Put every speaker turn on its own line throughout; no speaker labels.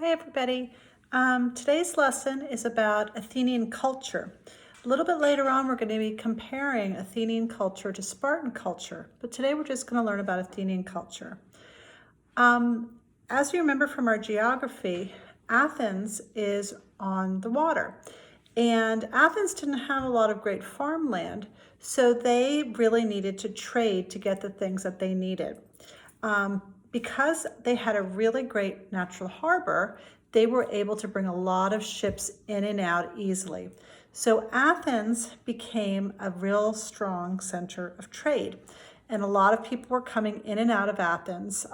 Hi everybody. Today's lesson is about Athenian culture. A little bit later on we're going to be comparing Athenian culture to Spartan culture, but today we're just going to learn about Athenian culture. As you remember from our geography, Athens is on the water, and Athens didn't have a lot of great farmland, so they really needed to trade to get the things that they needed. Because they had a really great natural harbor, they were able to bring a lot of ships in and out easily. So Athens became a real strong center of trade. And a lot of people were coming in and out of Athens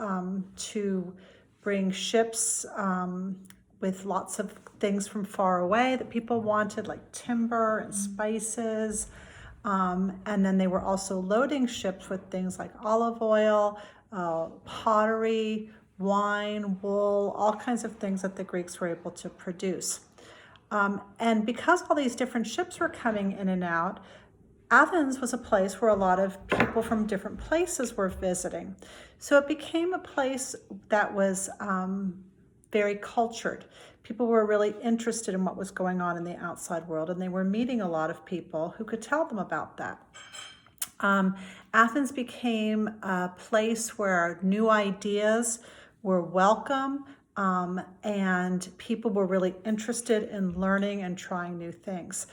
to bring ships with lots of things from far away that people wanted, like timber and spices. And then they were also loading ships with things like olive oil, pottery, wine, wool, all kinds of things that the Greeks were able to produce. And because all these different ships were coming in and out, Athens was a place where a lot of people from different places were visiting. So it became a place that was very cultured. People were really interested in what was going on in the outside world, and they were meeting a lot of people who could tell them about that. Athens became a place where new ideas were welcome, and people were really interested in learning and trying new things.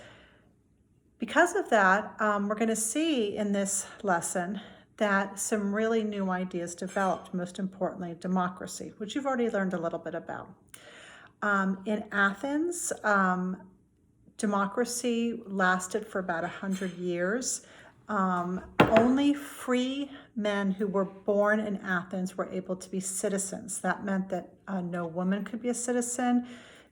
Because of that, we're going to see in this lesson that some really new ideas developed, most importantly, democracy, which you've already learned a little bit about. In Athens, democracy lasted for about 100 years. Only free men who were born in Athens were able to be citizens. That meant that no woman could be a citizen,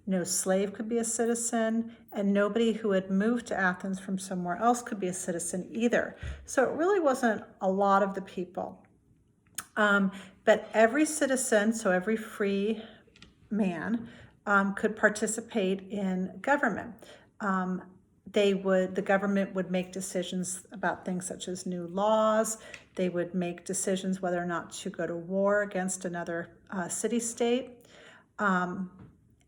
no slave could be a citizen, and nobody who had moved to Athens from somewhere else could be a citizen either. So it really wasn't a lot of the people. But every citizen, so every free man, could participate in government. The government would make decisions about things such as new laws. They would make decisions whether or not to go to war against another city-state.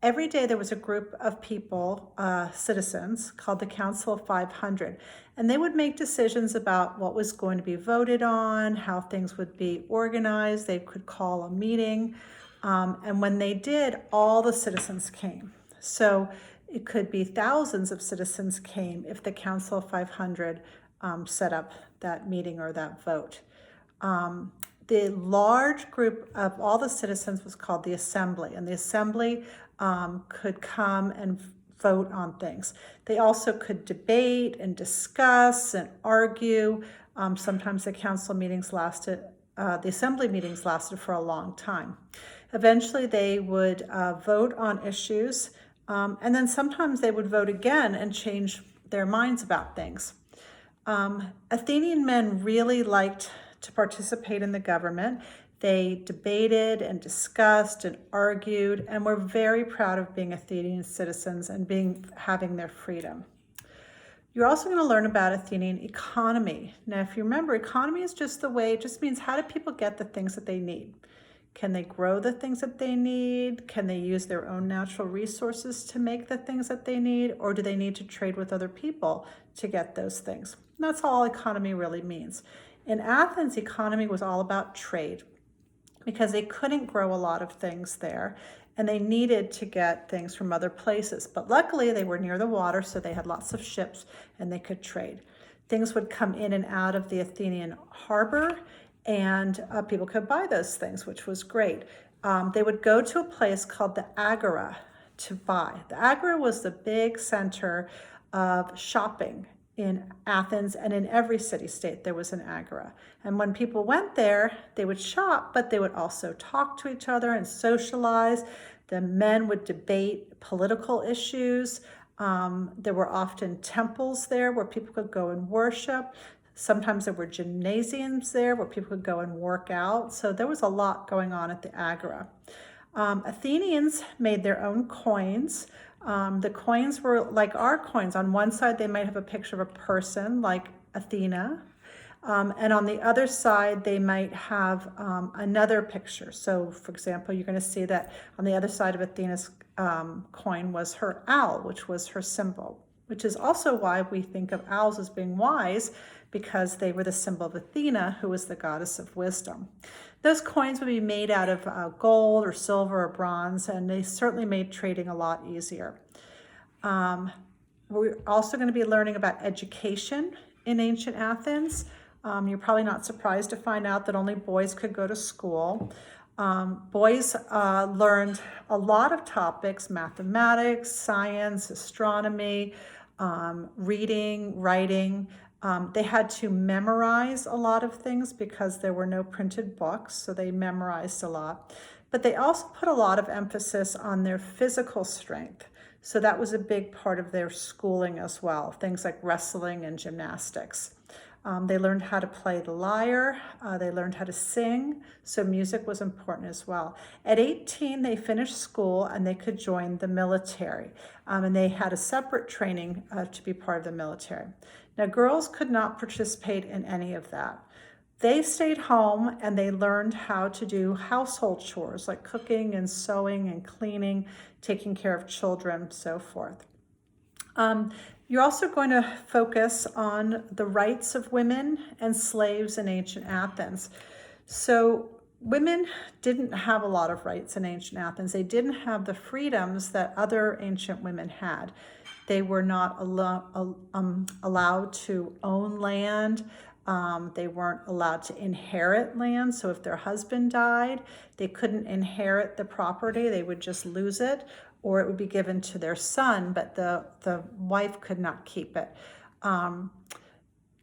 Every day there was a group of people, citizens, called the Council of 500, and they would make decisions about what was going to be voted on, how things would be organized. They could call a meeting, and when they did, all the citizens came. So it could be thousands of citizens came if the Council of 500 set up that meeting or that vote. The large group of all the citizens was called the assembly, and the assembly could come and vote on things. They also could debate and discuss and argue. Sometimes the council meetings lasted, the assembly meetings lasted for a long time. Eventually they would vote on issues, and then sometimes they would vote again and change their minds about things. Athenian men really liked to participate in the government. They debated and discussed and argued and were very proud of being Athenian citizens and having their freedom. You're also going to learn about Athenian economy. Now, if you remember, economy is just it just means how do people get the things that they need? Can they grow the things that they need? Can they use their own natural resources to make the things that they need? Or do they need to trade with other people to get those things? And that's all economy really means. In Athens, economy was all about trade because they couldn't grow a lot of things there and they needed to get things from other places. But luckily they were near the water, so they had lots of ships and they could trade. Things would come in and out of the Athenian harbor, and people could buy those things, which was great. They would go to a place called the Agora to buy. The Agora was the big center of shopping in Athens, and in every city-state there was an agora. And when people went there, they would shop, but they would also talk to each other and socialize. The men would debate political issues. There were often temples there where people could go and worship. Sometimes there were gymnasiums there where people could go and work out. So there was a lot going on at the agora. Athenians made their own coins. The coins were like our coins. On one side, they might have a picture of a person like Athena. And on the other side, they might have another picture. So, for example, you're going to see that on the other side of Athena's coin was her owl, which was her symbol, which is also why we think of owls as being wise, because they were the symbol of Athena, who was the goddess of wisdom. Those coins would be made out of gold or silver or bronze, and they certainly made trading a lot easier. We're also going to be learning about education in ancient Athens. You're probably not surprised to find out that only boys could go to school. Boys learned a lot of topics: mathematics, science, astronomy, reading, writing. They had to memorize a lot of things because there were no printed books, so they memorized a lot. But they also put a lot of emphasis on their physical strength. So that was a big part of their schooling as well, things like wrestling and gymnastics. They learned how to play the lyre, they learned how to sing, so music was important as well. At 18, they finished school and they could join the military, and they had a separate training to be part of the military. Now, girls could not participate in any of that. They stayed home and they learned how to do household chores like cooking and sewing and cleaning, taking care of children, so forth. You're also going to focus on the rights of women and slaves in ancient Athens. So women didn't have a lot of rights in ancient Athens. They didn't have the freedoms that other ancient women had. They were not allowed to own land. They weren't allowed to inherit land. So if their husband died, they couldn't inherit the property. They would just lose it, or it would be given to their son, but the wife could not keep it.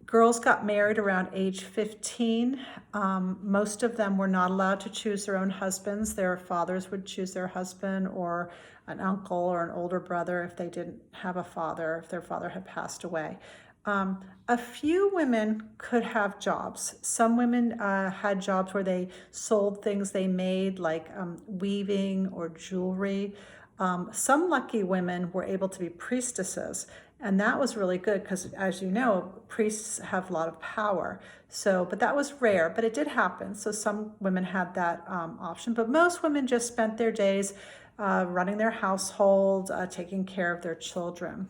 Girls got married around age 15. Most of them were not allowed to choose their own husbands. Their fathers would choose their husband, or an uncle or an older brother if they didn't have a father, if their father had passed away. A few women could have jobs. Some women had jobs where they sold things they made, like weaving or jewelry. Some lucky women were able to be priestesses, and that was really good because, as you know, priests have a lot of power. So, but that was rare, but it did happen. So some women had that option, but most women just spent their days running their household, taking care of their children.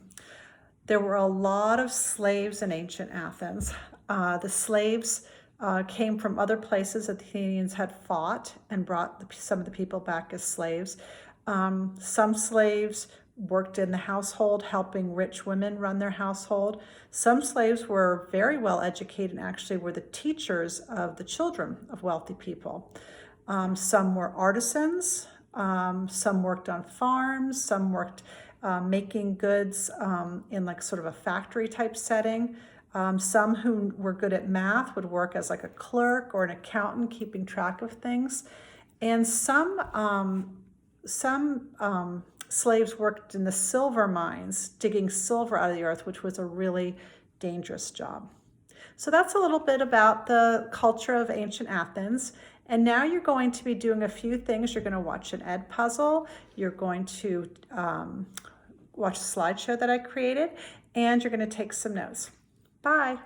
There were a lot of slaves in ancient Athens. The slaves came from other places that the Athenians had fought and brought some of the people back as slaves. Some slaves worked in the household, helping rich women run their household. Some slaves were very well educated and actually were the teachers of the children of wealthy people. Some were artisans, some worked on farms, some worked making goods in like sort of a factory type setting. Some who were good at math would work as like a clerk or an accountant, keeping track of things. And some slaves worked in the silver mines, digging silver out of the earth, which was a really dangerous job. So that's a little bit about the culture of ancient Athens. And now you're going to be doing a few things. You're going to watch an Edpuzzle. You're going to watch a slideshow that I created, and you're going to take some notes. Bye.